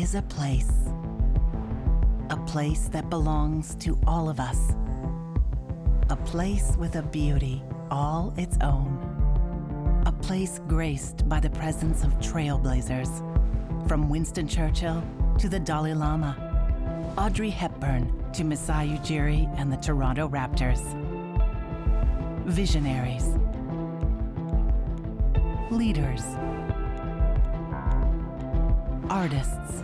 is a place that belongs to all of us, a place with a beauty all its own, a place graced by the presence of trailblazers, from Winston Churchill to the Dalai Lama, Audrey Hepburn to Masai Ujiri and the Toronto Raptors. Visionaries, leaders, artists,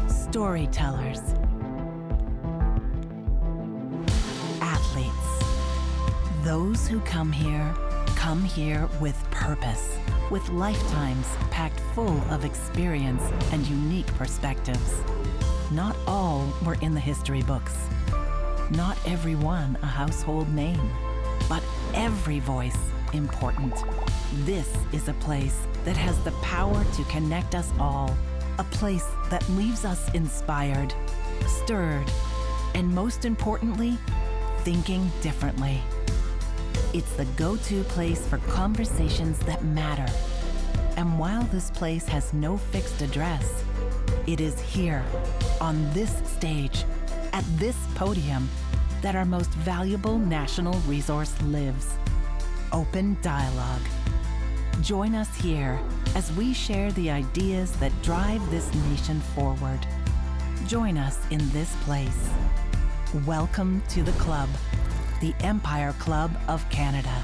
storytellers, athletes. Those who come here with purpose, with lifetimes packed full of experience and unique perspectives. Not all were in the history books. Not everyone a household name, but every voice important. This is a place that has the power to connect us all, a place that leaves us inspired, stirred, and most importantly, thinking differently. It's the go-to place for conversations that matter. And while this place has no fixed address, it is here, on this stage, at this podium, that our most valuable national resource lives: open dialogue. Join us here as we share the ideas that drive this nation forward. Join us in this place. Welcome to the club, the Empire Club of Canada.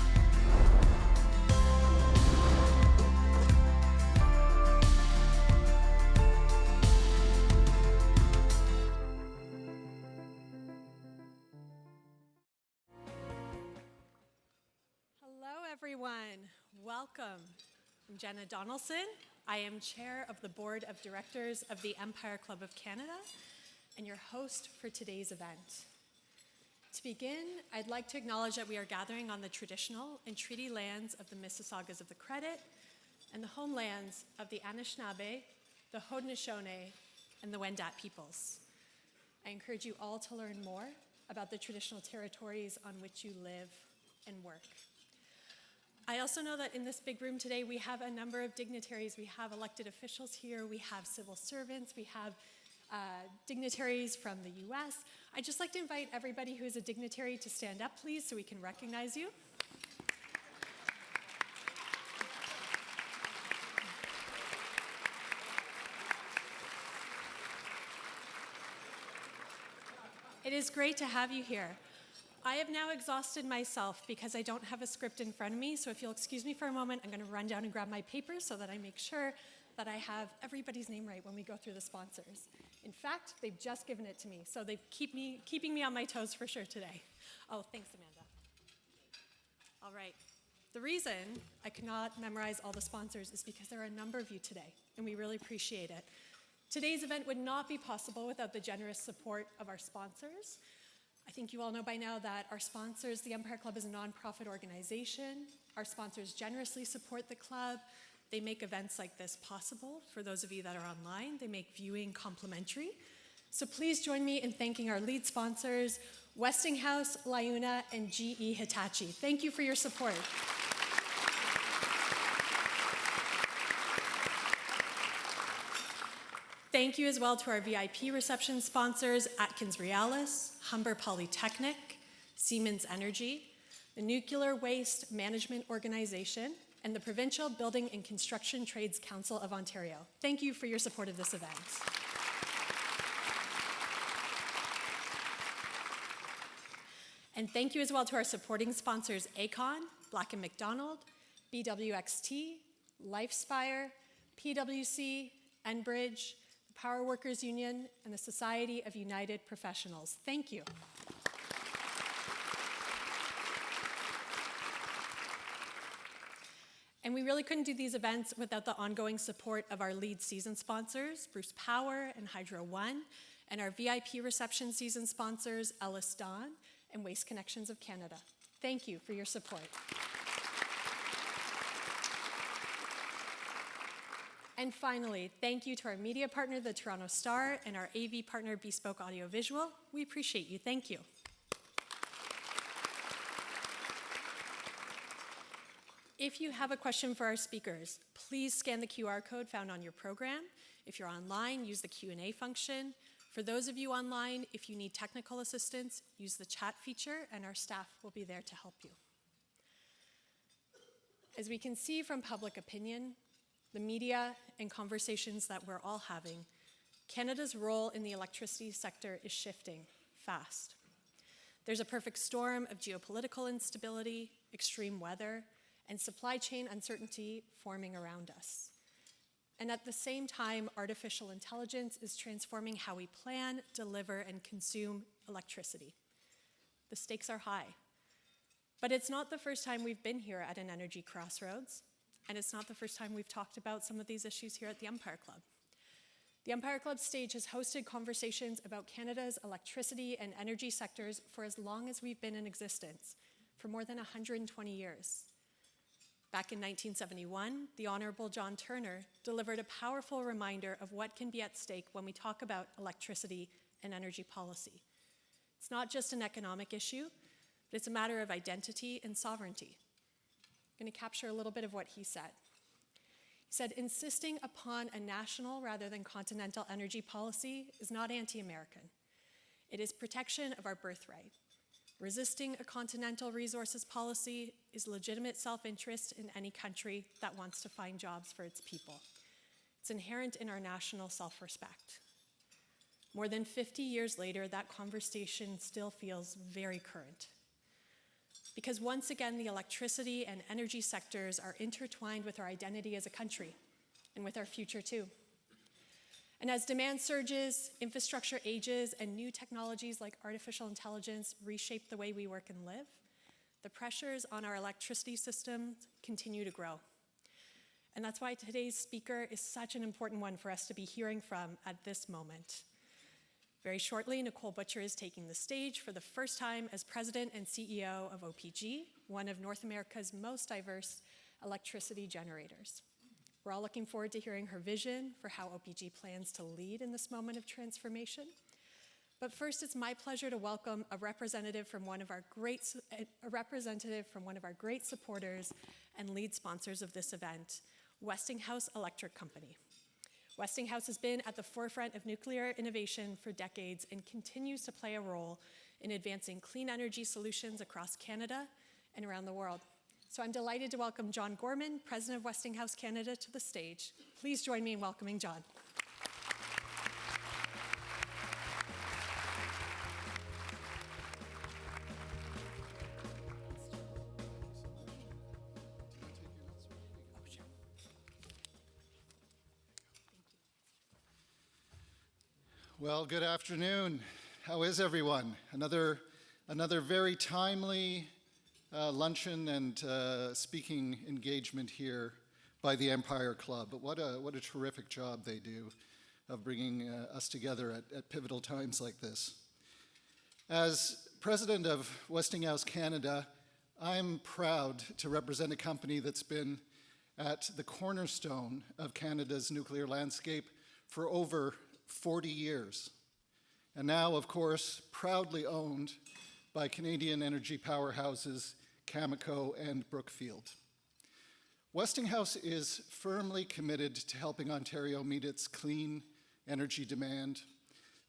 Everyone, welcome. I'm Jenna Donaldson. I am Chair of the Board of Directors of the Empire Club of Canada and your host for today's event. To begin, I'd like to acknowledge that we are gathering on the traditional and treaty lands of the Mississaugas of the Credit and the homelands of the Anishinaabe, the Haudenosaunee, and the Wendat peoples. I encourage you all to learn more about the traditional territories on which you live and work. I also know that in this big room today, we have a number of dignitaries. We have elected officials here, we have civil servants, we have dignitaries from the US. I'd just like to invite everybody who is a dignitary to stand up, please, so we can recognize you. It is great to have you here. I have now exhausted myself because I don't have a script in front of me, so if you'll excuse me for a moment, I'm going to run down and grab my papers so that I make sure that I have everybody's name right when we go through the sponsors. In fact, they've just given it to me, so they keeping me on my toes for sure today. Oh, thanks, Amanda. All right. The reason I could not memorize all the sponsors is because there are a number of you today, and we really appreciate it. Today's event would not be possible without the generous support of our sponsors. I think you all know by now that our sponsors, the Empire Club, is a nonprofit organization. Our sponsors generously support the club. They make events like this possible. For those of you that are online, they make viewing complimentary. So please join me in thanking our lead sponsors, Westinghouse, LiUNA, and GE Hitachi. Thank you for your support. Thank you as well to our VIP reception sponsors, Atkins Realis, Humber Polytechnic, Siemens Energy, the Nuclear Waste Management Organization, and the Provincial Building and Construction Trades Council of Ontario. Thank you for your support of this event. And thank you as well to our supporting sponsors, Aecon, Black & McDonald, BWXT, LifeSpire, PwC, Enbridge, the Power Workers Union, and the Society of United Professionals. Thank you. And we really couldn't do these events without the ongoing support of our lead season sponsors, Bruce Power and Hydro One, and our VIP reception season sponsors, Ellis Don and Waste Connections of Canada. Thank you for your support. And finally, thank you to our media partner, the Toronto Star, and our AV partner, Bespoke Audiovisual. We appreciate you. Thank you. if you have a question for our speakers, please scan the QR code found on your program. If you're online, use the Q&A function. For those of you online, if you need technical assistance, use the chat feature and our staff will be there to help you. As we can see from public opinion, the media, and conversations that we're all having, Canada's role in the electricity sector is shifting fast. There's a perfect storm of geopolitical instability, extreme weather, and supply chain uncertainty forming around us. And at the same time, artificial intelligence is transforming how we plan, deliver, and consume electricity. The stakes are high. But it's not the first time we've been here at an energy crossroads, and it's not the first time we've talked about some of these issues here at the Empire Club. The Empire Club stage has hosted conversations about Canada's electricity and energy sectors for as long as we've been in existence, for more than 120 years. Back in 1971, the Honorable John Turner delivered a powerful reminder of what can be at stake when we talk about electricity and energy policy. It's not just an economic issue, but it's a matter of identity and sovereignty. I'm going to capture a little bit of what he said. He said, insisting upon a national rather than continental energy policy is not anti-American. It is protection of our birthright. Resisting a continental resources policy is legitimate self-interest in any country that wants to find jobs for its people. It's inherent in our national self-respect. More than 50 years later, that conversation still feels very current. Because once again, the electricity and energy sectors are intertwined with our identity as a country and with our future too. And as demand surges, infrastructure ages, and new technologies like artificial intelligence reshape the way we work and live, the pressures on our electricity system continue to grow. And that's why today's speaker is such an important one for us to be hearing from at this moment. Very shortly, Nicolle Butcher is taking the stage for the first time as President and CEO of OPG, one of North America's most diverse electricity generators. We're all looking forward to hearing her vision for how OPG plans to lead in this moment of transformation. But first, it's my pleasure to welcome a representative from one of our great supporters and lead sponsors of this event, Westinghouse Electric Company. Westinghouse has been at the forefront of nuclear innovation for decades and continues to play a role in advancing clean energy solutions across Canada and around the world. So I'm delighted to welcome John Gorman, President of Westinghouse Canada, to the stage. Please join me in welcoming John. Well, good afternoon. How is everyone? Another very timely luncheon and speaking engagement here by the Empire Club. But what a terrific job they do of bringing us together at pivotal times like this. As President of Westinghouse Canada, I'm proud to represent a company that's been at the cornerstone of Canada's nuclear landscape for over 40 years, and now, of course, proudly owned by Canadian energy powerhouses Cameco and Brookfield. Westinghouse is firmly committed to helping Ontario meet its clean energy demand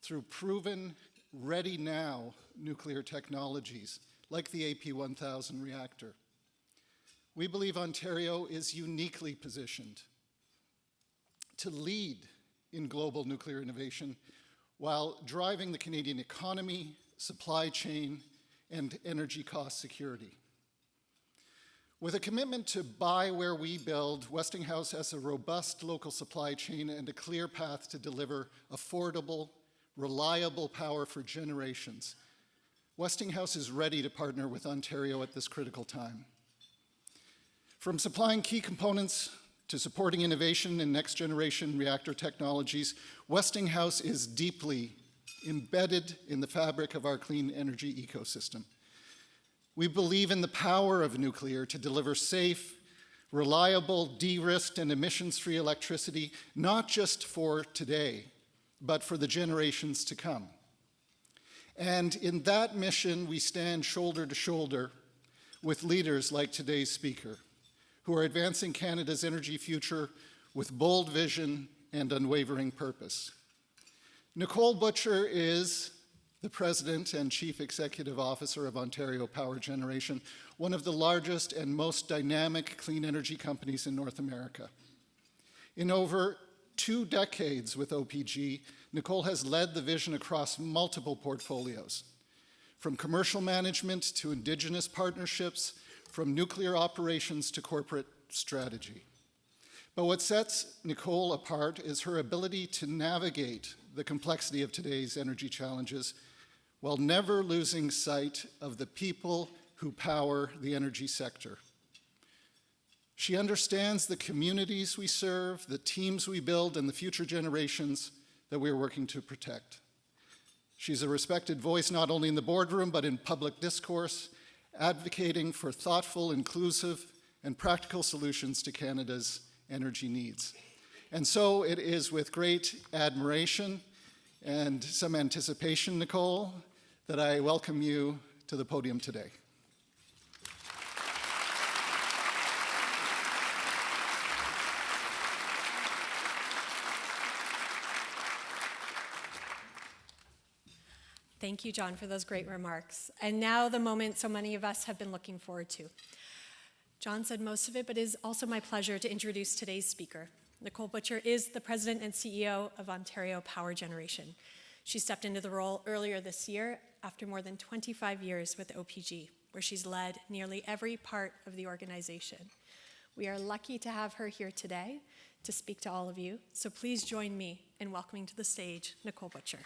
through proven, ready-now nuclear technologies like the AP1000 reactor. We believe Ontario is uniquely positioned to lead in global nuclear innovation while driving the Canadian economy, supply chain, and energy cost security. With a commitment to buy where we build, Westinghouse has a robust local supply chain and a clear path to deliver affordable, reliable power for generations. Westinghouse is ready to partner with Ontario at this critical time. From supplying key components to supporting innovation in next-generation reactor technologies, Westinghouse is deeply embedded in the fabric of our clean energy ecosystem. We believe in the power of nuclear to deliver safe, reliable, de-risked, and emissions-free electricity, not just for today, but for the generations to come. And in that mission, we stand shoulder to shoulder with leaders like today's speaker, who are advancing Canada's energy future with bold vision and unwavering purpose. Nicolle Butcher is the President and Chief Executive Officer of Ontario Power Generation, one of the largest and most dynamic clean energy companies in North America. In over 2 decades with OPG, Nicole has led the vision across multiple portfolios, from commercial management to Indigenous partnerships, from nuclear operations to corporate strategy. But what sets Nicole apart is her ability to navigate the complexity of today's energy challenges while never losing sight of the people who power the energy sector. She understands the communities we serve, the teams we build, and the future generations that we are working to protect. She's a respected voice not only in the boardroom but in public discourse, advocating for thoughtful, inclusive, and practical solutions to Canada's energy needs. And so it is with great admiration and some anticipation, Nicole, that I welcome you to the podium today. Thank you, John, for those great remarks. And now the moment so many of us have been looking forward to. John said most of it, but it is also my pleasure to introduce today's speaker. Nicolle Butcher is the President and CEO of Ontario Power Generation. She stepped into the role earlier this year after more than 25 years with OPG, where she's led nearly every part of the organization. We are lucky to have her here today to speak to all of you, so please join me in welcoming to the stage Nicolle Butcher.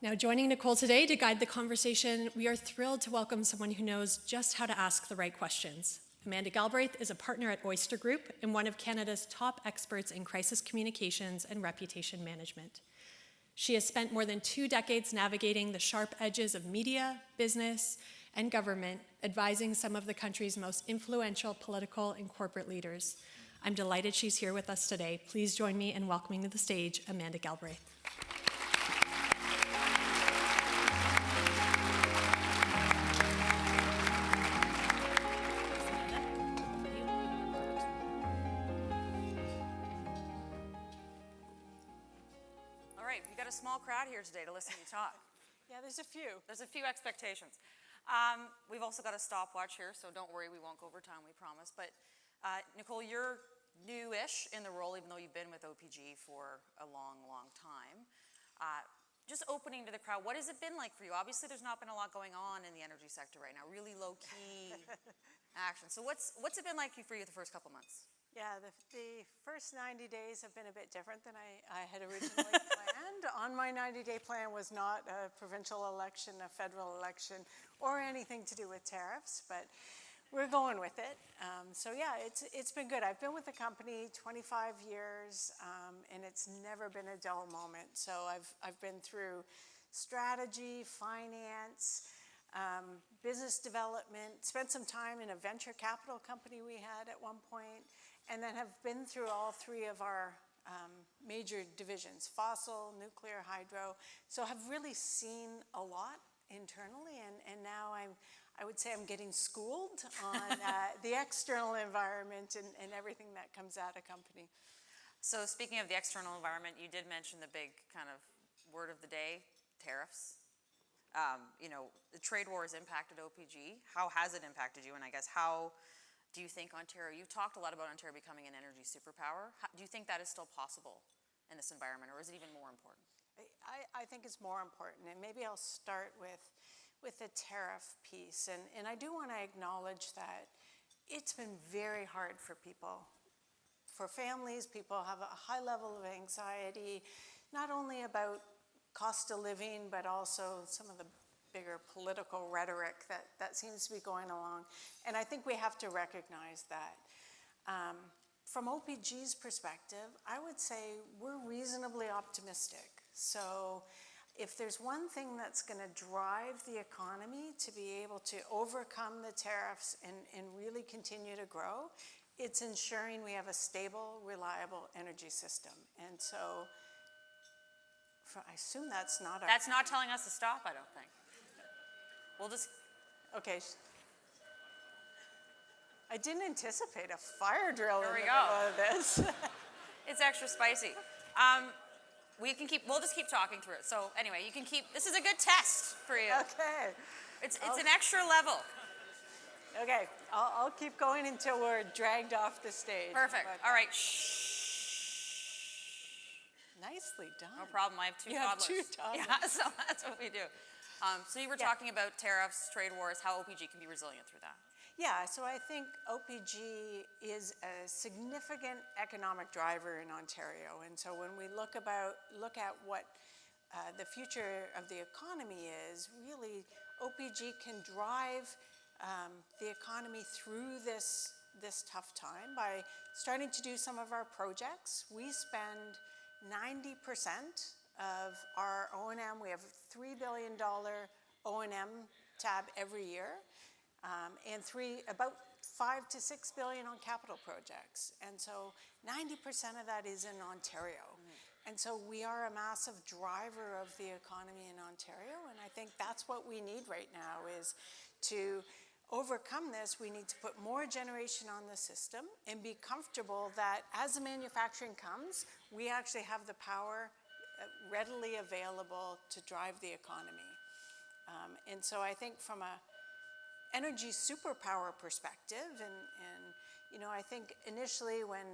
Now, joining Nicole today to guide the conversation, we are thrilled to welcome someone who knows just how to ask the right questions. Amanda Galbraith is a partner at Oyster Group and one of Canada's top experts in crisis communications and reputation management. She has spent more than 2 decades navigating the sharp edges of media, business, and government, advising some of the country's most influential political and corporate leaders. I'm delighted she's here with us today. Please join me in welcoming to the stage Amanda Galbraith. Small crowd here today to listen to you talk. Yeah, there's a few. There's a few expectations. We've also got a stopwatch here, so don't worry, we won't go over time, we promise. But Nicole, you're new-ish in the role, even though you've been with OPG for a long, long time. Just opening to the crowd, what has it been like for you? Obviously, there's not been a lot going on in the energy sector right now, really low-key action. So what's it been like for you the first couple months? Yeah, the first 90 days have been a bit different than I had originally planned. On my 90-day plan was not a provincial election, a federal election, or anything to do with tariffs, but we're going with it. So yeah, it's been good. I've been with the company 25 years, and it's never been a dull moment. So I've been through strategy, finance, business development, spent some time in a venture capital company we had at one point, and then have been through all 3 of our major divisions, fossil, nuclear, hydro. So have really seen a lot internally, and now I would say I'm getting schooled on the external environment and everything that comes at a company. So speaking of the external environment, you did mention the big kind of word of the day, tariffs. The trade war has impacted OPG. How has it impacted you? And I guess how do you think Ontario, you've talked a lot about Ontario becoming an energy superpower. Do you think that is still possible in this environment, or is it even more important? I think it's more important, and maybe I'll start with the tariff piece. And I do want to acknowledge that it's been very hard for people. For families, people have a high level of anxiety, not only about cost of living, but also some of the bigger political rhetoric that seems to be going along. And I think we have to recognize that. From OPG's perspective, I would say we're reasonably optimistic. So if there's one thing that's going to drive the economy to be able to overcome the tariffs and really continue to grow, it's ensuring we have a stable, reliable energy system. And so, I assume that's not our... That's not telling us to stop, I don't think. We'll just... Okay. I didn't anticipate a fire drill There in we the go. middle of this. It's extra spicy. We'll just keep talking through it. So anyway, you can keep, this is a good test for you. Okay. It's an extra level. Okay, I'll keep going until we're dragged off the stage. Perfect. But All right. Shh. nicely done. No problem. I have two You have toddlers. two toddlers. Yeah, so that's what we do. So you were talking about tariffs, trade wars, how OPG can be resilient through that. Yeah, so I think OPG is a significant economic driver in Ontario. And so when we look at what the future of the economy is, really OPG can drive the economy through this tough time by starting to do some of our projects. We spend 90% of our O&M. We have a $3 billion O&M tab every year, and about $5 to $6 billion on capital projects. And so 90% of that is in Ontario. And so we are a massive driver of the economy in Ontario, and I think that's what we need right now is to overcome this. We need to put more generation on the system and be comfortable that as the manufacturing comes, we actually have the power readily available to drive the economy. And so I think from a energy superpower perspective, and you know, I think initially when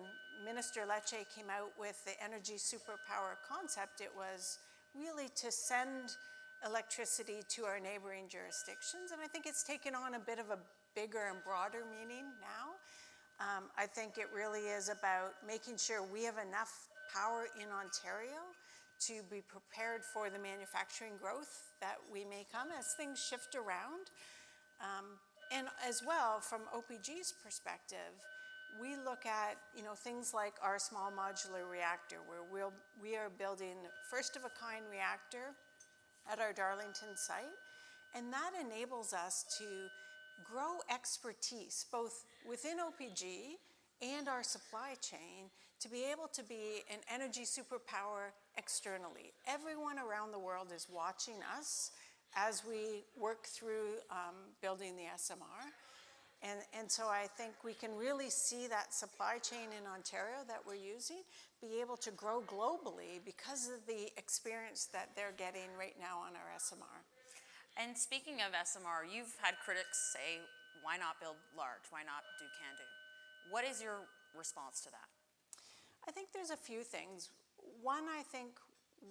Minister Lecce came out with the energy superpower concept, it was really to send electricity to our neighboring jurisdictions, and I think it's taken on a bit of a bigger and broader meaning now. I think it really is about making sure we have enough power in Ontario to be prepared for the manufacturing growth that we may come as things shift around. And as well, from OPG's perspective, we look at, you know, things like our small modular reactor, where we are building first-of-a-kind reactor at our Darlington site, and that enables us to grow expertise both within OPG and our supply chain to be able to be an energy superpower externally. Everyone around the world is watching us as we work through building the SMR. And so I think we can really see that supply chain in Ontario that we're using be able to grow globally because of the experience that they're getting right now on our SMR. And speaking of SMR, you've had critics say, why not build large? Why not do can-do? What is your response to that? I think there's a few things. One, I think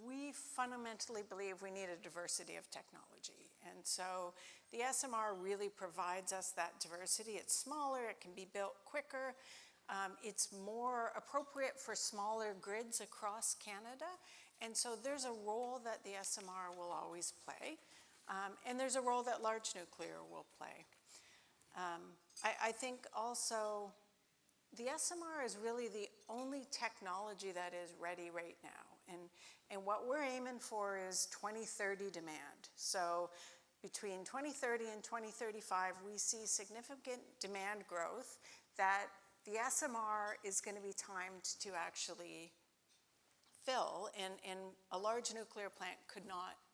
we fundamentally believe we need a diversity of technology. And so the SMR really provides us that diversity. It's smaller, it can be built quicker. It's more appropriate for smaller grids across Canada. And so there's a role that the SMR will always play. And there's a role that large nuclear will play. I think also the SMR is really the only technology that is ready right now. And what we're aiming for is 2030 demand. So between 2030 and 2035, we see significant demand growth that the SMR is going to be timed to actually fill, and a large nuclear plant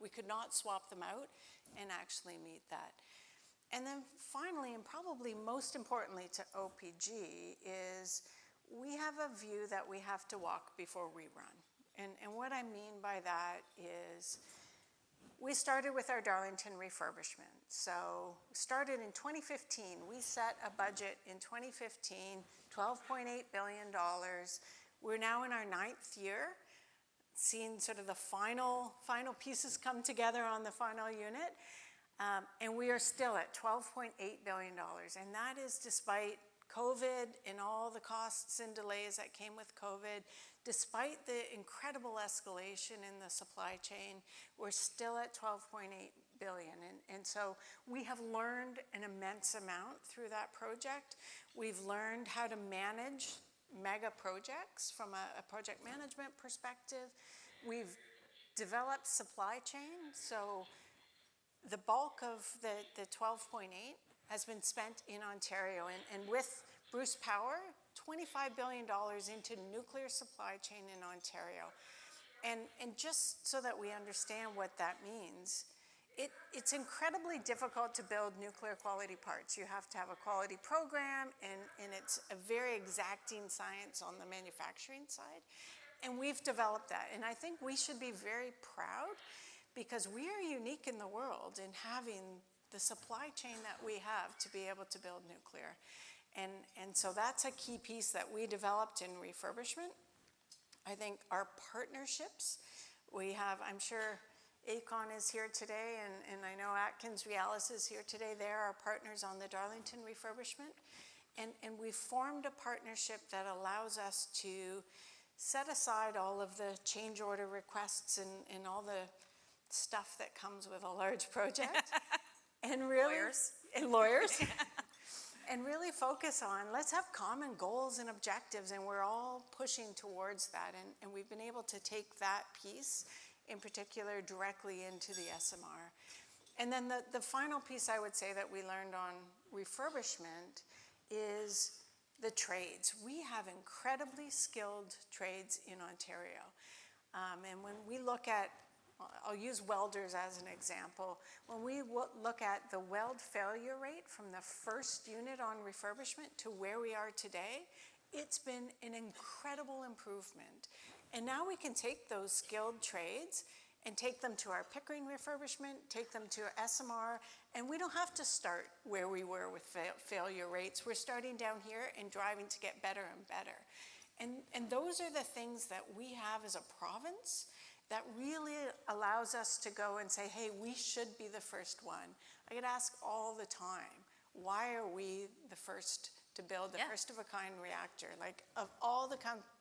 we could not swap them out and actually meet that. And then finally, and probably most importantly to OPG, is we have a view that we have to walk before we run. And what I mean by that is we started with our Darlington refurbishment. So started in 2015. We set a budget in 2015, $12.8 billion. We're now in our 9th year, seeing sort of the final pieces come together on the final unit. And we are still at $12.8 billion. And that is despite COVID and all the costs and delays that came with COVID. Despite the incredible escalation in the supply chain, we're still at $12.8 billion. And so we have learned an immense amount through that project. We've learned how to manage mega projects from a project management perspective. We've developed supply chain. So the bulk of the 12.8 has been spent in Ontario. And with Bruce Power $25 billion into nuclear supply chain in Ontario. And just so that we understand what that means, it's incredibly difficult to build nuclear quality parts. You have to have a quality program, and it's a very exacting science on the manufacturing side. And we've developed that. And I think we should be very proud because we are unique in the world in having the supply chain that we have to be able to build nuclear. And so that's a key piece that we developed in refurbishment. I think our partnerships, we have, I'm sure Aecon is here today, and I know Atkins Realis is here today. They're our partners on the Darlington refurbishment. And we've formed a partnership that allows us to set aside all of the change order requests and all the stuff that comes with a large project. And really, lawyers. And really focus on, let's have common goals and objectives, and we're all pushing towards that. And we've been able to take that piece in particular directly into the SMR. And then the final piece I would say that we learned on refurbishment is the trades. We have incredibly skilled trades in Ontario. And when we look at, I'll use welders as an example. When we look at the weld failure rate from the first unit on refurbishment to where we are today, it's been an incredible improvement. And now we can take those skilled trades and take them to our Pickering refurbishment, take them to our SMR, and we don't have to start where we were with failure rates. We're starting down here and driving to get better and better. And those are the things that we have as a province that really allows us to go and say, hey, we should be the first one. I get asked all the time, why are we the first to build the first of a kind reactor? Like, of all the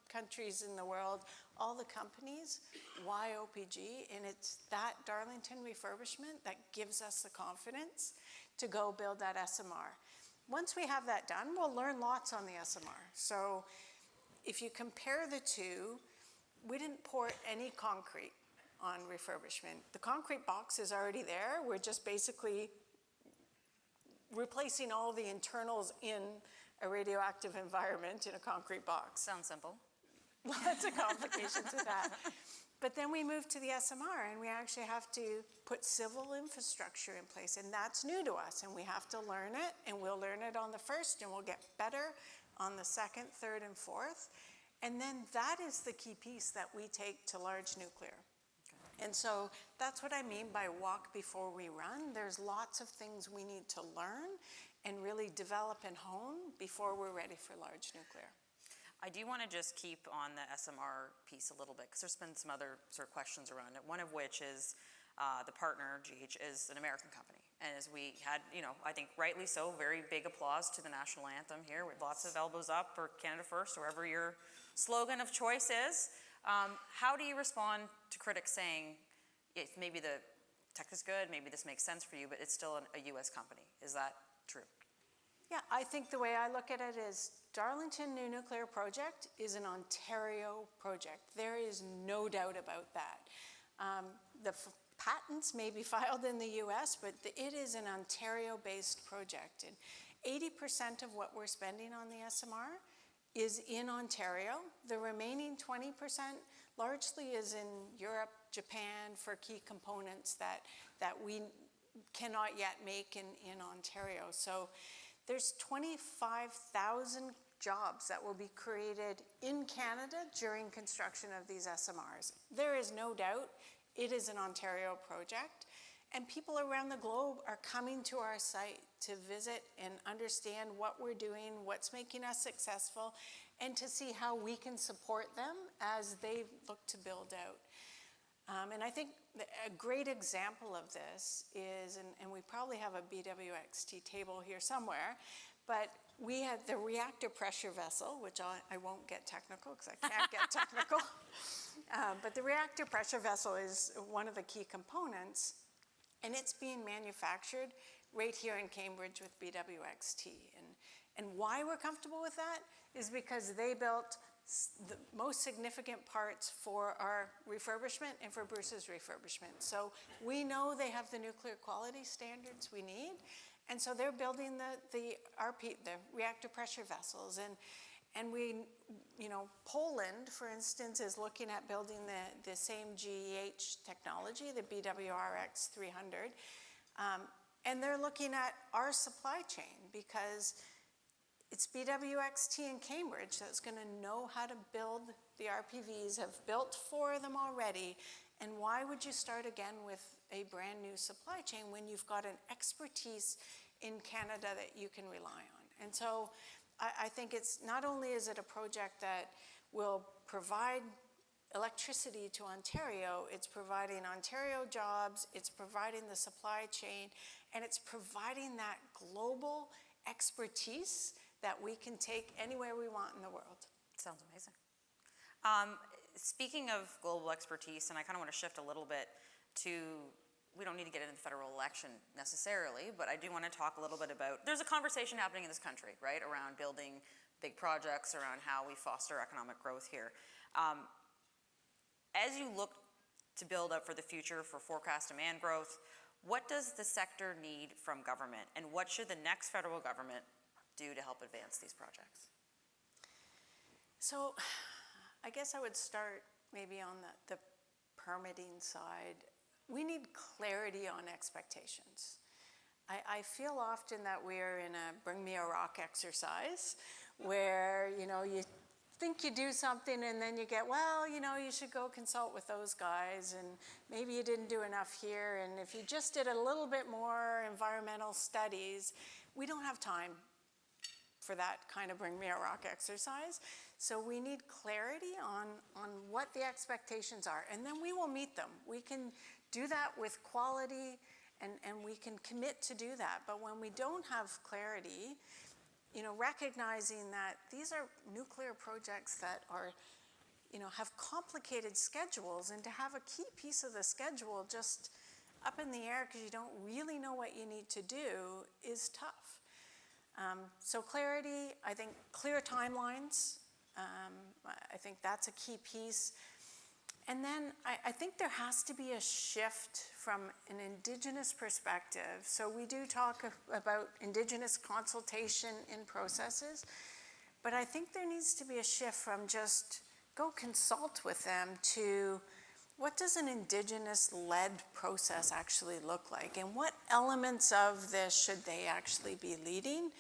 countries in the world, all the companies, why OPG? And it's that Darlington refurbishment that gives us the confidence to go build that SMR. Once we have that done, we'll learn lots on the SMR. So if you compare the two, we didn't pour any concrete on refurbishment. The concrete box is already there. We're just basically replacing all the internals in a radioactive environment in a concrete box. Sounds simple. Lots of complications with that. But then we move to the SMR, and we actually have to put civil infrastructure in place, and that's new to us, and we have to learn it, and we'll learn it on the first, and we'll get better on the second, third, and fourth. And then that is the key piece that we take to large nuclear. Okay. And so that's what I mean by walk before we run. There's lots of things we need to learn and really develop and hone before we're ready for large nuclear. I do want to just keep on the SMR piece a little bit, because there's been some other sort of questions around it, one of which is the partner, GH, is an American company. And as we had, I think rightly so, very big applause to the national anthem here with lots of elbows up for Canada First, or whatever your slogan of choice is. How do you respond to critics saying, maybe the tech is good, maybe this makes sense for you, but it's still a US company? Is that true? Yeah, I think the way I look at it is Darlington New Nuclear Project is an Ontario project. There is no doubt about that. The patents may be filed in the US, but it is an Ontario-based project. And 80% of what we're spending on the SMR is in Ontario. The remaining 20% largely is in Europe, Japan, for key components that we cannot yet make in Ontario. So there's 25,000 jobs that will be created in Canada during construction of these SMRs. There is no doubt it is an Ontario project, and people around the globe are coming to our site to visit and understand what we're doing, what's making us successful, and to see how we can support them as they look to build out. And I think a great example of this is, and we probably have a BWXT table here somewhere, but we had the reactor pressure vessel, which I won't get technical because I can't get technical. But the reactor pressure vessel is one of the key components, and it's being manufactured right here in Cambridge with BWXT. And why we're comfortable with that is because they built the most significant parts for our refurbishment and for Bruce's refurbishment. So we know they have the nuclear quality standards we need, and so they're building the reactor pressure vessels. And we, Poland, for instance, is looking at building the same GEH technology, the BWRX 300. And they're looking at our supply chain because it's BWXT in Cambridge that's going to know how to build the RPVs, have built 4 of them already. And why would you start again with a brand new supply chain when you've got an expertise in Canada that you can rely on? And so I think it's not only is it a project that will provide electricity to Ontario, it's providing Ontario jobs, it's providing the supply chain, and it's providing that global expertise that we can take anywhere we want in the world. Sounds amazing. Speaking of global expertise, and I kind of want to shift a little bit to, we don't need to get into the federal election necessarily, but I do want to talk a little bit about, there's a conversation happening in this country, right, around building big projects, around how we foster economic growth here. As you look to build up for the future for forecast demand growth, what does the sector need from government, and what should the next federal government do to help advance these projects? So I guess I would start maybe on the permitting side. We need clarity on expectations. I feel often that we're in a bring me a rock exercise where, you think you do something and then you get, well, you should go consult with those guys, and maybe you didn't do enough here, and if you just did a little bit more environmental studies. We don't have time for that kind of bring me a rock exercise. So we need clarity on what the expectations are, and then we will meet them. We can do that with quality, and we can commit to do that. But when we don't have clarity, recognizing that these are nuclear projects that are, have complicated schedules, and to have a key piece of the schedule just up in the air because you don't really know what you need to do is tough. So clarity, I think clear timelines, I think that's a key piece. And then I think there has to be a shift from an Indigenous perspective. So we do talk about Indigenous consultation in processes, but I think there needs to be a shift from just go consult with them to what does an Indigenous-led process actually look like, and what elements of this should they actually be leading?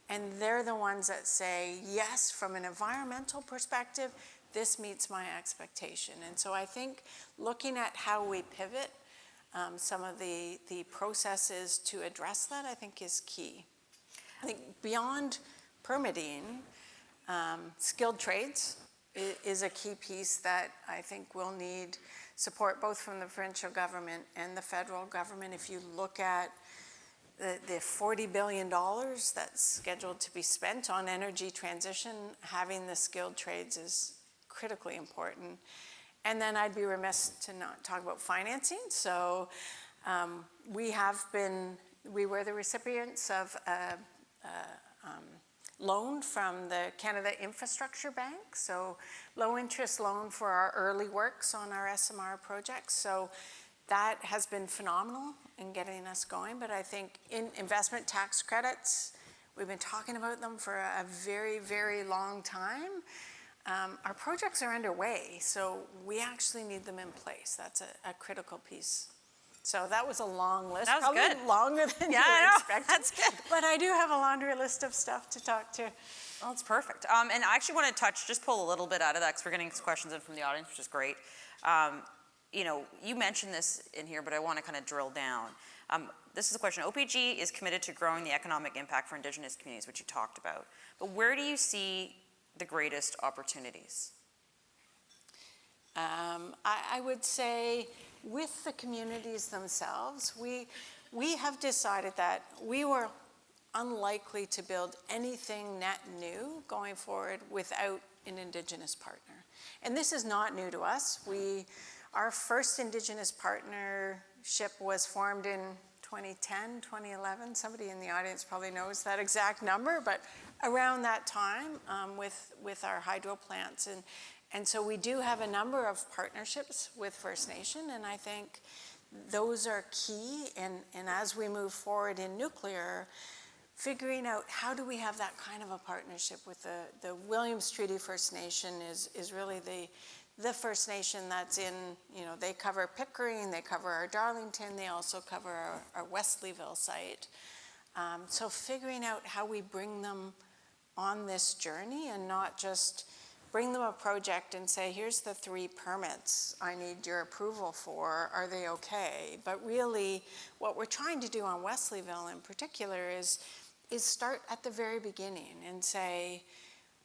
And they're the ones that say, yes, from an environmental perspective, this meets my expectation. And so I think looking at how we pivot some of the processes to address that, I think is key. I think beyond permitting, skilled trades is a key piece that I think will need support both from the provincial government and the federal government. If you look at the $40 billion that's scheduled to be spent on energy transition, having the skilled trades is critically important. And then I'd be remiss to not talk about financing. So we were the recipients of a loan from the Canada Infrastructure Bank, so low interest loan for our early works on our SMR projects. So that has been phenomenal in getting us going. But I think in investment tax credits, we've been talking about them for a very, very long time. Our projects are underway, so we actually need them in place. That's a critical piece. So that was a long list. That was probably good. Longer than you expected. That's good. But I do have a laundry list of stuff to talk to. Well, it's perfect. And I actually want to just pull a little bit out of that because we're getting questions in from the audience, which is great. You mentioned this in here, but I want to kind of drill down. This is a question. OPG is committed to growing the economic impact for Indigenous communities, which you talked about. But where do you see the greatest opportunities? I would say with the communities themselves, we have decided that we were unlikely to build anything net new going forward without an Indigenous partner. And this is not new to us. Our first Indigenous partnership was formed in 2010, 2011. Somebody in the audience probably knows that exact number, but around that time with our hydro plants. And so we do have a number of partnerships with First Nation, and I think those are key. And as we move forward in nuclear, figuring out how do we have that kind of a partnership with the Williams Treaty First Nation is really the First Nation that's in, they cover Pickering, they cover our Darlington, they also cover our Wesleyville site. So figuring out how we bring them on this journey and not just bring them a project and say, here's the 3 permits I need your approval for, are they okay? But really, what we're trying to do on Wesleyville in particular is start at the very beginning and say,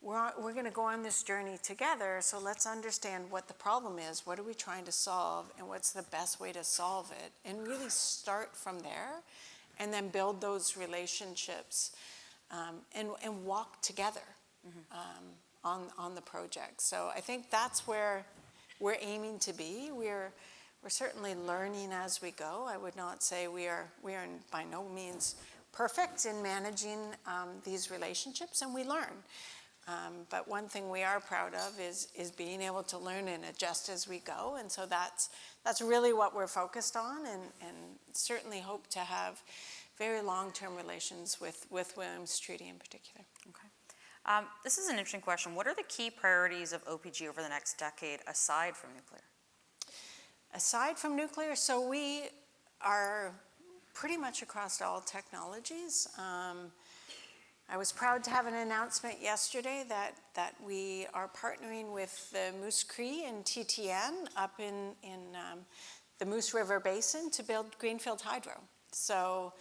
we're going to go on this journey together, so let's understand what the problem is, what are we trying to solve, and what's the best way to solve it, and really start from there, and then build those relationships, and walk together. On the project. So I think that's where we're aiming to be. We're certainly learning as we go. I would not say we are by no means perfect in managing these relationships, and we learn. But one thing we are proud of is being able to learn and adjust as we go. And so that's really what we're focused on, and certainly hope to have very long-term relations with Williams Treaty in particular. Okay. This is an interesting question. What are the key priorities of OPG over the next decade aside from nuclear? Aside from nuclear, so we are pretty much across all technologies. I was proud to have an announcement yesterday that we are partnering with the Moose Cree and TTN up in the Moose River Basin to build greenfield hydro. So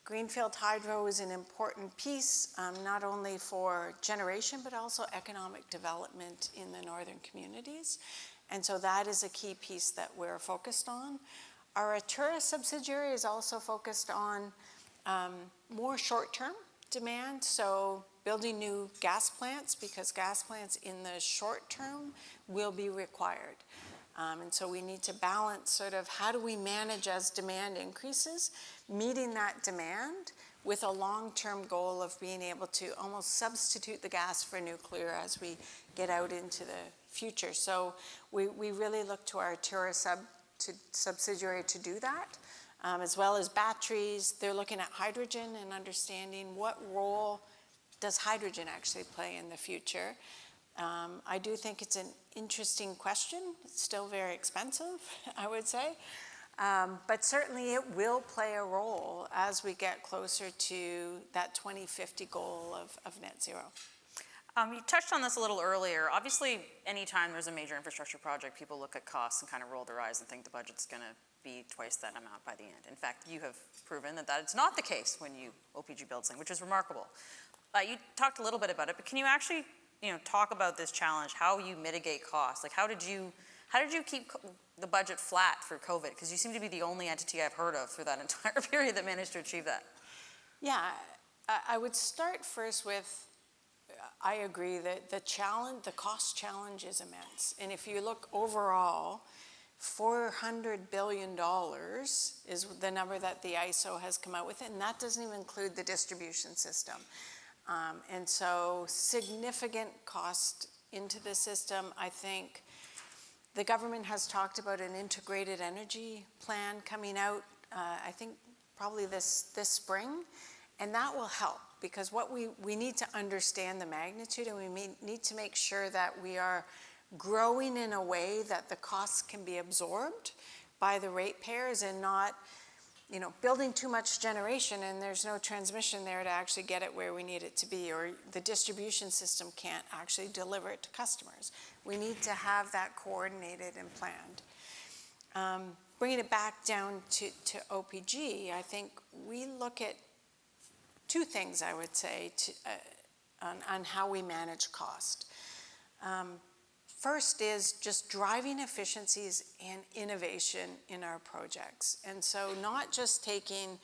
greenfield hydro is an important piece, not only for generation, but also economic development in the northern communities. And so that is a key piece that we're focused on. Our Atura subsidiary is also focused on more short-term demand, so building new gas plants, because gas plants in the short term will be required. And so we need to balance sort of how do we manage as demand increases, meeting that demand with a long-term goal of being able to almost substitute the gas for nuclear as we get out into the future. So we really look to our Atura subsidiary to do that, as well as batteries. They're looking at hydrogen and understanding what role does hydrogen actually play in the future. I do think it's an interesting question. It's still very expensive, I would say. But certainly it will play a role as we get closer to that 2050 goal of net zero. You touched on this a little earlier. Obviously, anytime there's a major infrastructure project, people look at costs and kind of roll their eyes and think the budget's going to be twice that amount by the end. In fact, you have proven that is not the case when you OPG build something, which is remarkable. You talked a little bit about it, but can you actually talk about this challenge, how you mitigate costs? Like, how did you keep the budget flat for COVID? Because you seem to be the only entity I've heard of through that entire period that managed to achieve that. Yeah, I would start first with, I agree that the cost challenge is immense. And if you look overall, $400 billion is the number that the ISO has come out with, and that doesn't even include the distribution system. And so significant cost into the system. I think the government has talked about an integrated energy plan coming out, I think probably this spring, and that will help, because what we need to understand the magnitude, and we need to make sure that we are growing in a way that the costs can be absorbed by the ratepayers, and not building too much generation and there's no transmission there to actually get it where we need it to be, or the distribution system can't actually deliver it to customers. We need to have that coordinated and planned. Bringing it back down to OPG, I think we look at two things, I would say, on how we manage cost. First is just driving efficiencies and innovation in our projects. And so not just taking,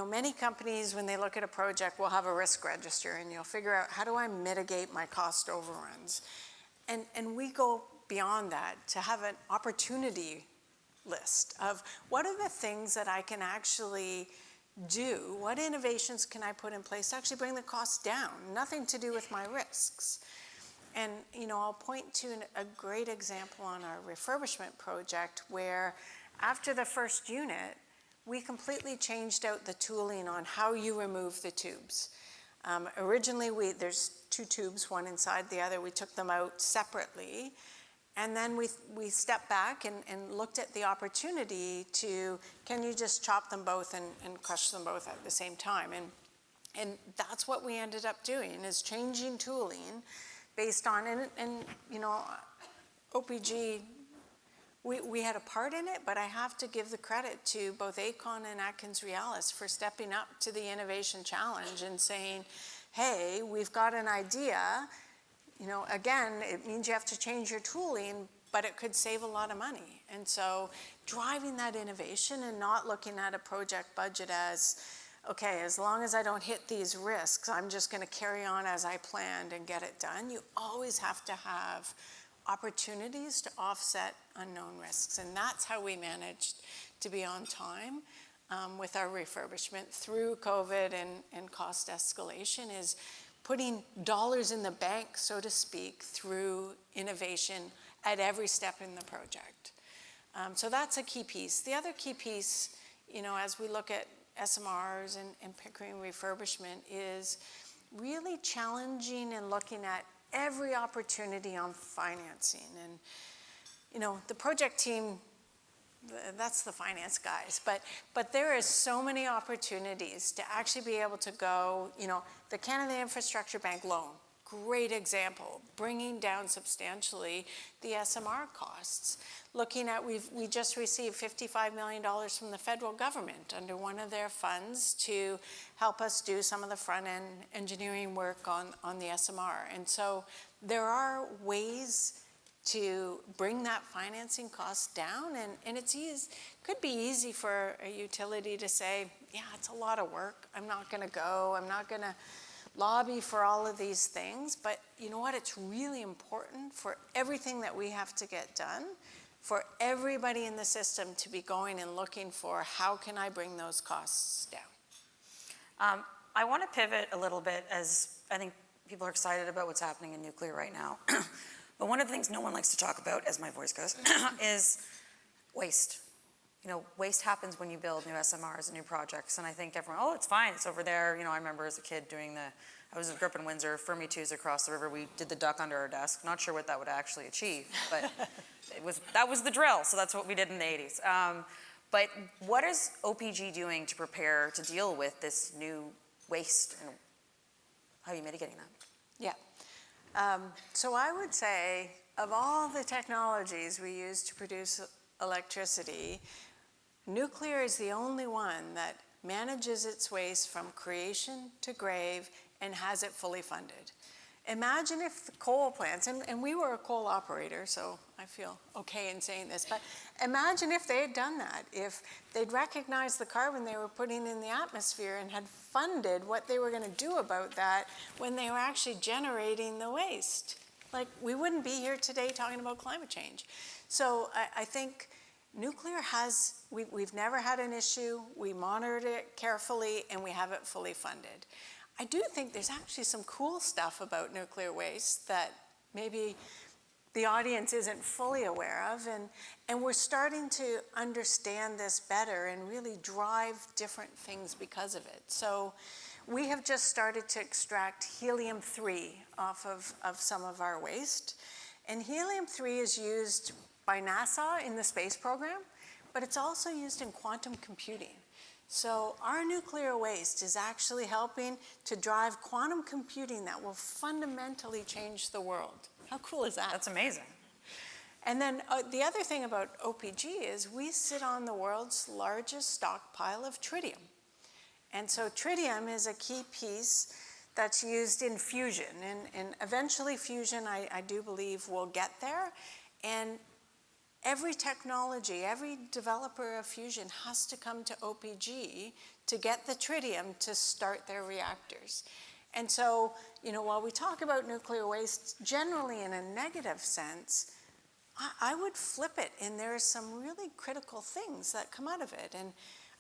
many companies, when they look at a project, will have a risk register, and you'll figure out, how do I mitigate my cost overruns? And we go beyond that to have an opportunity list of what are the things that I can actually do, what innovations can I put in place to actually bring the costs down, nothing to do with my risks. And I'll point to a great example on our refurbishment project, where after the first unit, we completely changed out the tooling on how you remove the tubes. Originally, there's 2 tubes, one inside the other. We took them out separately. And then we stepped back and looked at the opportunity to, can you just chop them both and crush them both at the same time? And that's what we ended up doing, is changing tooling based on, and you know, OPG, we had a part in it, but I have to give the credit to both Aecon and AtkinsRéalis for stepping up to the innovation challenge and saying, hey, we've got an idea. You know, again, it means you have to change your tooling, but it could save a lot of money. And so driving that innovation and not looking at a project budget as, okay, as long as I don't hit these risks, I'm just going to carry on as I planned and get it done. You always have to have opportunities to offset unknown risks. And that's how we managed to be on time with our refurbishment through COVID and cost escalation, is putting dollars in the bank, so to speak, through innovation at every step in the project. So that's a key piece. The other key piece, you know, as we look at SMRs and Pickering refurbishment, is really challenging and looking at every opportunity on financing. And, you know, the project team, that's the finance guys, but there is so many opportunities to actually be able to go, you know, the Canada Infrastructure Bank loan, great example, bringing down substantially the SMR costs. Looking at, we just received $55 million from the federal government under one of their funds to help us do some of the front-end engineering work on the SMR. And so there are ways to bring that financing cost down, and it's easy, could be easy for a utility to say, yeah, it's a lot of work, I'm not going to go, I'm not going to lobby for all of these things. But you know what, it's really important for everything that we have to get done, for everybody in the system to be going and looking for, how can I bring those costs down? I want to pivot a little bit, as I think people are excited about what's happening in nuclear right now. But one of the things no one likes to talk about, as my voice goes, is waste. You know, waste happens when you build new SMRs and new projects, and I think everyone, oh, it's fine, it's over there. You know, I remember as a kid doing I grew up in Windsor, Fermi 2s across the river, we did the duck under our desk. Not sure what that would actually achieve, but that was the drill, so that's what we did in the 80s. But what is OPG doing to prepare to deal with this new waste, and how are you mitigating that? Yeah. So I would say, of all the technologies we use to produce electricity, nuclear is the only one that manages its waste from creation to grave and has it fully funded. Imagine if the coal plants, and we were a coal operator, so I feel okay in saying this, but imagine if they had done that, if they'd recognized the carbon they were putting in the atmosphere and had funded what they were going to do about that when they were actually generating the waste. Like, we wouldn't be here today talking about climate change. So I think nuclear has, we've never had an issue, we monitored it carefully, and we have it fully funded. I do think there's actually some cool stuff about nuclear waste that maybe the audience isn't fully aware of, and we're starting to understand this better and really drive different things because of it. So we have just started to extract helium-3 off of some of our waste, and helium-3 is used by NASA in the space program, but it's also used in quantum computing. So our nuclear waste is actually helping to drive quantum computing that will fundamentally change the world. How cool is that? That's amazing. And then the other thing about OPG is we sit on the world's largest stockpile of tritium. And so tritium is a key piece that's used in fusion. And eventually fusion, I do believe, will get there. And every technology, every developer of fusion has to come to OPG to get the tritium to start their reactors. And so, you know, while we talk about nuclear waste generally in a negative sense, I would flip it, and there are some really critical things that come out of it. And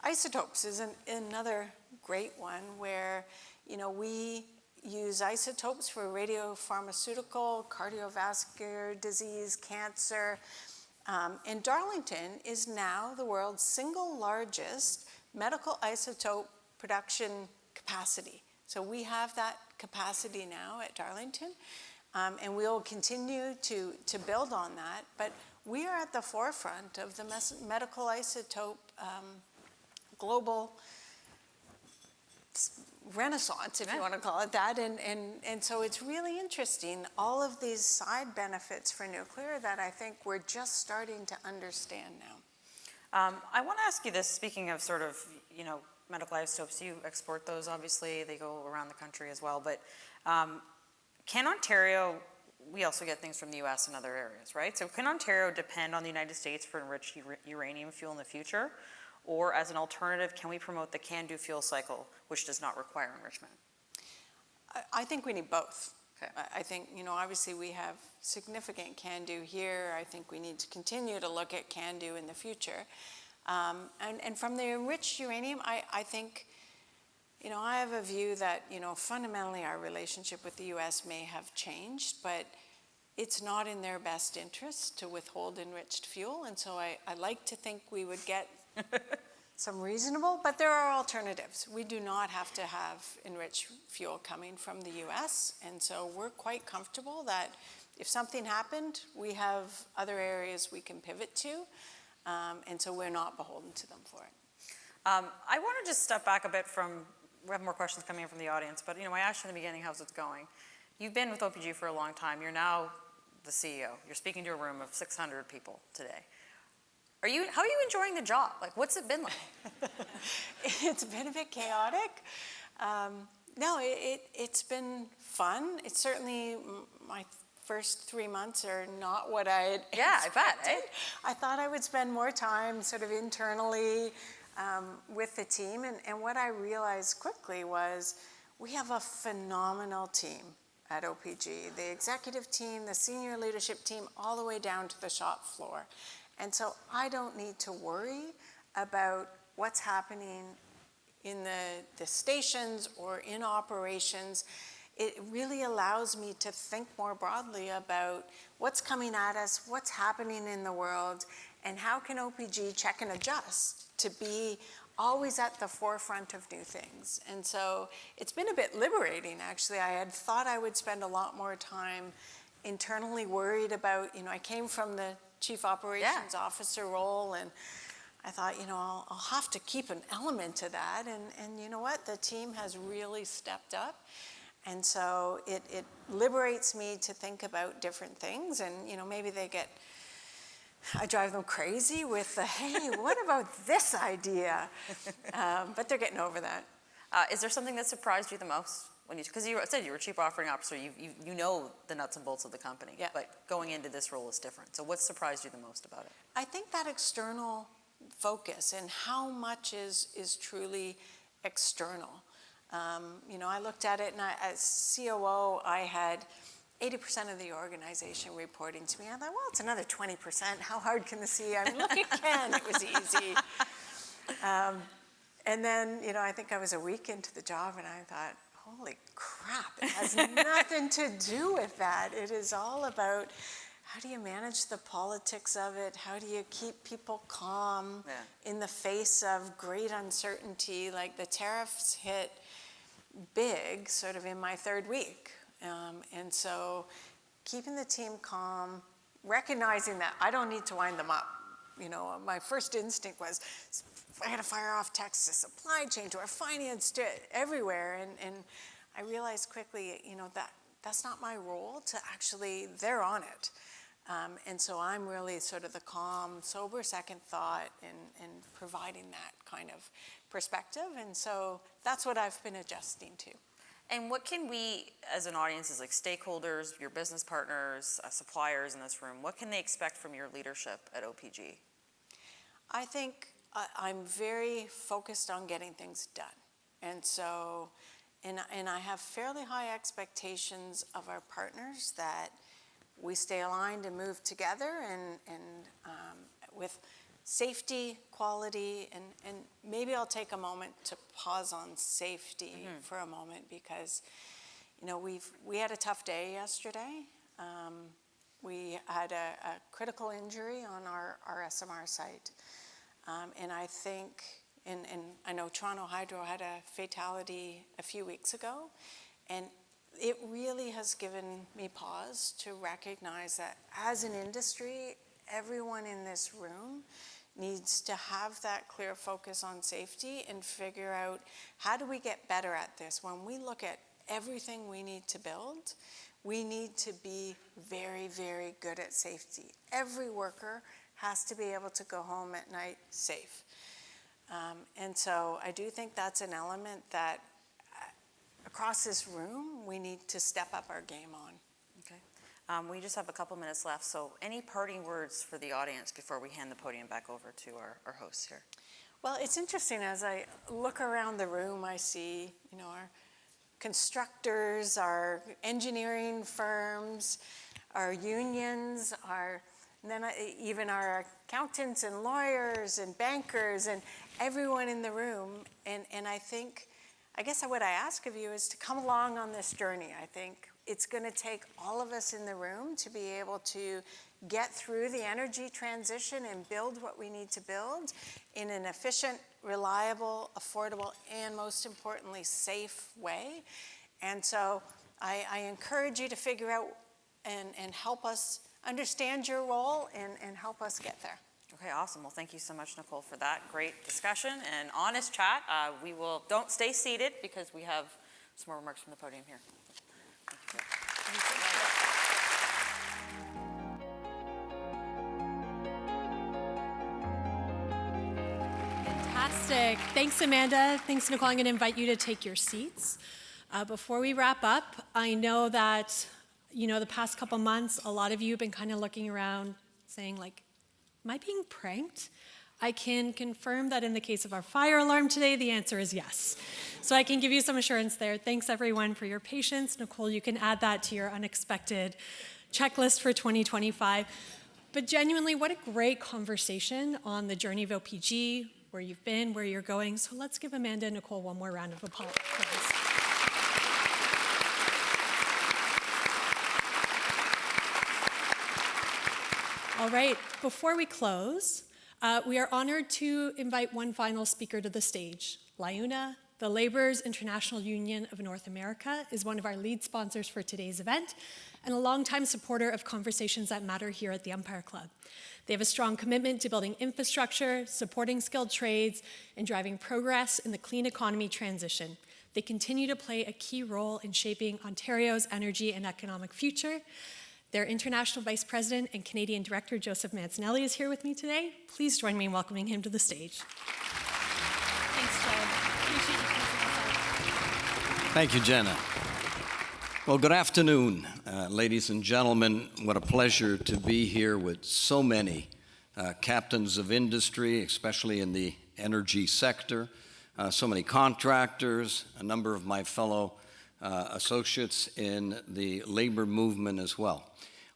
isotopes is another great one where, you know, we use isotopes for radiopharmaceutical, cardiovascular disease, cancer. And Darlington is now the world's single largest medical isotope production capacity. So we have that capacity now at Darlington, and we'll continue to build on that. But we are at the forefront of the medical isotope global renaissance, if you want to call it that. And so it's really interesting, all of these side benefits for nuclear that I think we're just starting to understand now. I want to ask you this, speaking of sort of, medical isotopes, you export those, obviously, they go around the country as well, but can Ontario, we also get things from the US and other areas, right? So can Ontario depend on the United States for enriched uranium fuel in the future? Or as an alternative, can we promote the CANDU fuel cycle, which does not require enrichment? I think we need both. Okay. I think, obviously we have significant CANDU here. I think we need to continue to look at CANDU in the future. And from the enriched uranium, I think, I have a view that, fundamentally our relationship with the US may have changed, but it's not in their best interest to withhold enriched fuel. And so I like to think we would get some reasonable, but there are alternatives. We do not have to have enriched fuel coming from the US. And so we're quite comfortable that if something happened, we have other areas we can pivot to. And so we're not beholden to them for it. I want to just step back a bit from, we have more questions coming in from the audience, but I asked you in the beginning, how's it going? You've been with OPG for a long time. You're now the CEO. You're speaking to a room of 600 people today. How are you enjoying the job? Like, what's it been like? It's been a bit chaotic. No, it's been fun. It's certainly, my first 3 months are not what I had expected. I bet, eh? I thought I would spend more time sort of internally with the team. And what I realized quickly was we have a phenomenal team at OPG. The executive team, the senior leadership team, all the way down to the shop floor. And so I don't need to worry about what's happening in the stations or in operations. It really allows me to think more broadly about what's coming at us, what's happening in the world, and how can OPG check and adjust to be always at the forefront of new things. And so it's been a bit liberating, actually. I had thought I would spend a lot more time internally worried about, I came from the Chief Operations Officer role, and I thought, I'll have to keep an element to that. And you know what? The team has really stepped up. And so it liberates me to think about different things. And, maybe I drive them crazy with the, hey, what about this idea? But they're getting over that. Is there something that surprised you the most? Because you said you were Chief Operating Officer, you know the nuts and bolts of the company, but going into this role is different. So what surprised you the most about it? I think that external focus and how much is truly external. I looked at it, and as COO, I had 80% of the organization reporting to me. I thought, well, it's another 20%. How hard can the CEO? I mean, look at Ken, it was easy. And then, I think I was a week into the job, and I thought, holy crap, it has nothing to do with that. It is all about how do you manage the politics of it? How do you keep people calm in the face of great uncertainty? Like the tariffs hit big sort of in my third week. And so keeping the team calm, recognizing that I don't need to wind them up. My first instinct was, I got to fire off texts to supply chain, to our finance, to everywhere. And I realized quickly, that's not my role to actually, they're on it. And so I'm really sort of the calm, sober second thought and providing that kind of perspective. And so that's what I've been adjusting to. And what can we, as an audience, as like stakeholders, your business partners, suppliers in this room, what can they expect from your leadership at OPG? I think I'm very focused on getting things done. And so, and I have fairly high expectations of our partners that we stay aligned and move together and with safety, quality, and maybe I'll take a moment to pause on safety for a moment because, we had a tough day yesterday. We had a critical injury on our SMR site. And I think, And I know Toronto Hydro had a fatality a few weeks ago, and it really has given me pause to recognize that as an industry, everyone in this room needs to have that clear focus on safety and figure out how do we get better at this. When we look at everything we need to build, we need to be very, very good at safety. Every worker has to be able to go home at night safe. And so I do think that's an element that across this room, we need to step up our game on. Okay. We just have a couple minutes left, so any parting words for the audience before we hand the podium back over to our hosts here? Well, it's interesting, as I look around the room, I see, our constructors, our engineering firms, our unions, and then even our accountants and lawyers and bankers and everyone in the room. And I guess what I ask of you is to come along on this journey. I think it's going to take all of us in the room to be able to get through the energy transition and build what we need to build in an efficient, reliable, affordable, and most importantly, safe way. And so I encourage you to figure out and help us understand your role and help us get there. Okay, awesome. Well, thank you so much, Nicole, for that great discussion and honest chat. Don't stay seated because we have some more remarks from the podium here. Fantastic. Thanks, Amanda. Thanks, Nicole. I'm going to invite you to take your seats. Before we wrap up, I know that the past couple months, a lot of you have been kind of looking around saying, am I being pranked? I can confirm that in the case of our fire alarm today, the answer is yes. So I can give you some assurance there. Thanks, everyone, for your patience. Nicole, you can add that to your unexpected checklist for 2025. But genuinely, what a great conversation on the journey of OPG, where you've been, where you're going. So let's give Amanda and Nicole one more round of applause. All right, before we close, we are honored to invite one final speaker to the stage. LiUNA, the Laborers International Union of North America, is one of our lead sponsors for today's event and a longtime supporter of conversations that matter here at the Empire Club. They have a strong commitment to building infrastructure, supporting skilled trades, and driving progress in the clean economy transition. They continue to play a key role in shaping Ontario's energy and economic future. Their International Vice President and Canadian Director, Joseph Mancinelli, is here with me today. Please join me in welcoming him to the stage. Thanks, Joe. Appreciate you taking us out. Thank you, Jenna. Well, good afternoon, ladies and gentlemen. What a pleasure to be here with so many captains of industry, especially in the energy sector, so many contractors, a number of my fellow associates in the labor movement as well.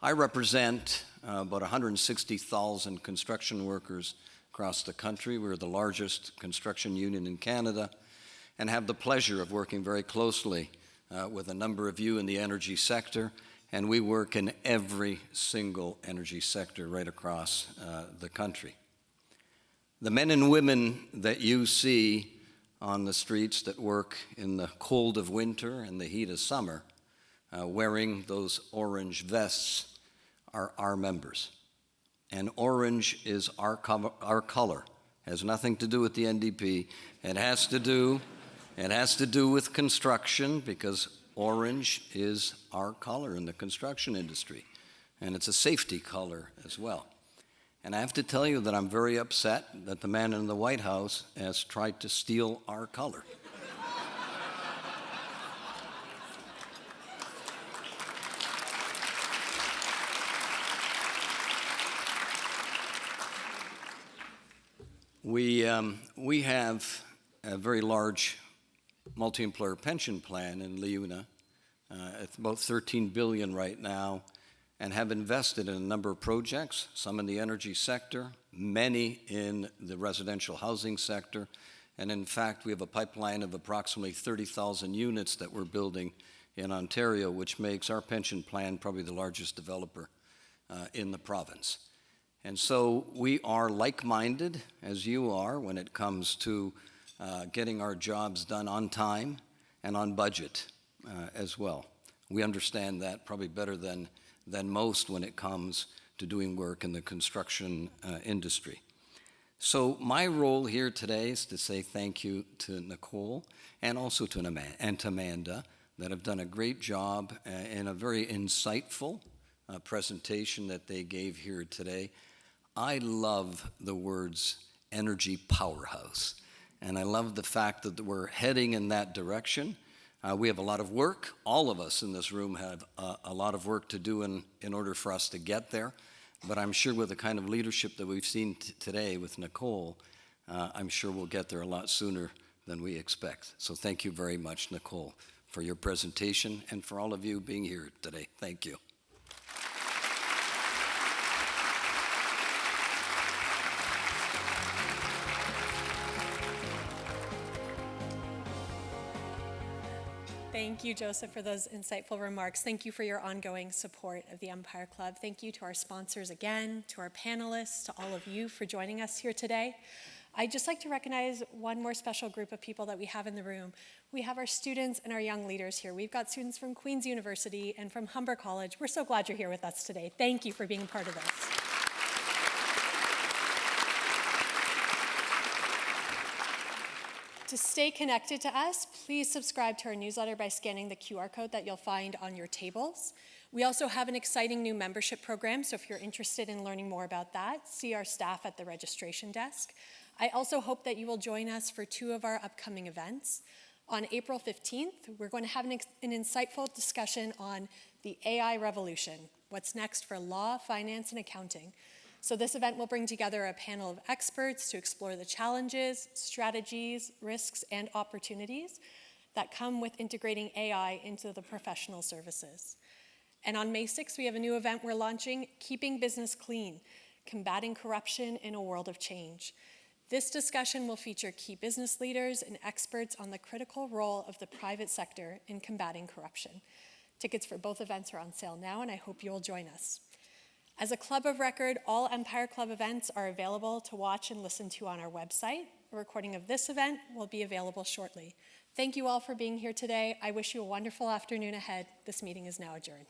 I represent about 160,000 construction workers across the country. We're the largest construction union in Canada and have the pleasure of working very closely with a number of you in the energy sector, and we work in every single energy sector right across the country. The men and women that you see on the streets that work in the cold of winter and the heat of summer, wearing those orange vests, are our members. And orange is our color. Has nothing to do with the NDP. It has to do with construction, because orange is our color in the construction industry. And it's a safety color as well. And I have to tell you that I'm very upset that the man in the White House has tried to steal our color. We have a very large multi-employer pension plan in LiUNA. It's about $13 billion right now, and have invested in a number of projects, some in the energy sector, many in the residential housing sector, and in fact, we have a pipeline of approximately 30,000 units that we're building in Ontario, which makes our pension plan probably the largest developer in the province. And so we are like-minded, as you are, when it comes to getting our jobs done on time and on budget as well. We understand that probably better than most when it comes to doing work in the construction industry. So my role here today is to say thank you to Nicole and also to Amanda that have done a great job in a very insightful presentation that they gave here today. I love the words energy powerhouse, and I love the fact that we're heading in that direction. We have a lot of work. All of us in this room have a lot of work to do in order for us to get there. But I'm sure with the kind of leadership that we've seen today with Nicole, I'm sure we'll get there a lot sooner than we expect. So thank you very much, Nicole, for your presentation and for all of you being here today. Thank you. Thank you, Joseph, for those insightful remarks. Thank you for your ongoing support of the Empire Club. Thank you to our sponsors again, to our panelists, to all of you for joining us here today. I'd just like to recognize one more special group of people that we have in the room. We have our students and our young leaders here. We've got students from Queen's University and from Humber College. We're so glad you're here with us today. Thank you for being part of this. To stay connected to us, please subscribe to our newsletter by scanning the QR code that you'll find on your tables. We also have an exciting new membership program, so if you're interested in learning more about that, see our staff at the registration desk. I also hope that you will join us for 2 of our upcoming events. On April 15th, we're going to have an insightful discussion on the AI revolution, what's next for law, finance, and accounting. So this event will bring together a panel of experts to explore the challenges, strategies, risks, and opportunities that come with integrating AI into the professional services. And on May 6th, we have a new event we're launching, Keeping Business Clean, Combating Corruption in a World of Change. This discussion will feature key business leaders and experts on the critical role of the private sector in combating corruption. Tickets for both events are on sale now, and I hope you'll join us. As a club of record, all Empire Club events are available to watch and listen to on our website. A recording of this event will be available shortly. Thank you all for being here today. I wish you a wonderful afternoon ahead. This meeting is now adjourned.